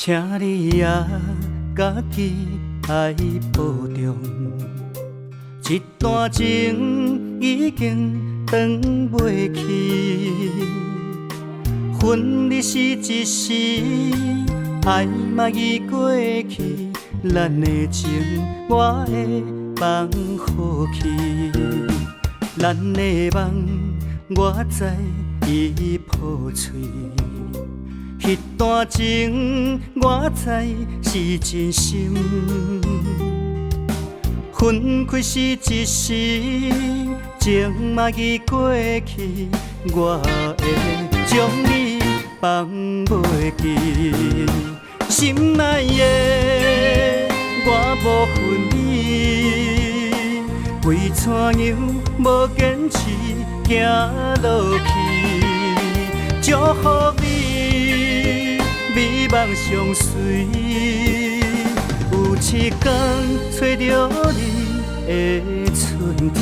请你也家己爱保重，一段情已经转袂去，分离是一时，爱嘛已过去，咱的情我会放予去，咱的梦我知已破碎。迄段情我知是真心，分开是一时，情嘛已过去，我会将你放袂记。心爱的，我无分你，为怎样无坚持行落去，祝福你。美梦相随，有一天找到你的春天。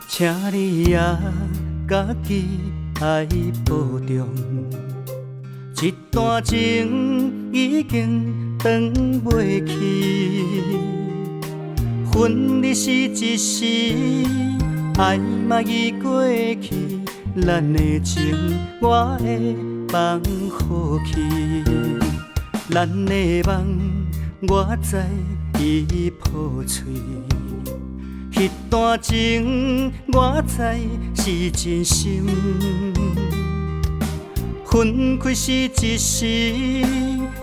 请你也家己爱保重，一段情已经转袂去，分离是一时，爱嘛已过去，咱的情我会放予去，咱的梦我知已破碎。迄段情我知是真心，分开是一时，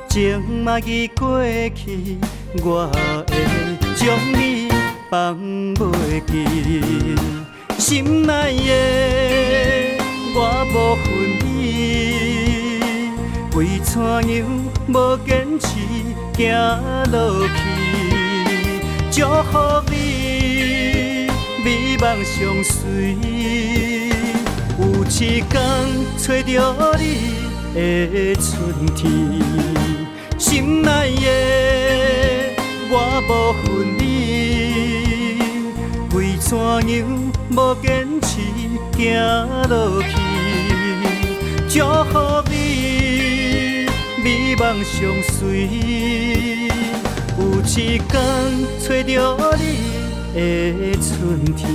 情嘛已过去，我会将你放袂记。心爱的，我无分你，为怎样无坚持行落去，祝福你。美梦相随，有一天找到你的春天。心爱的，我无分你，为怎样无坚持行落去，祝福你。美梦相随，有一天找到你的春天。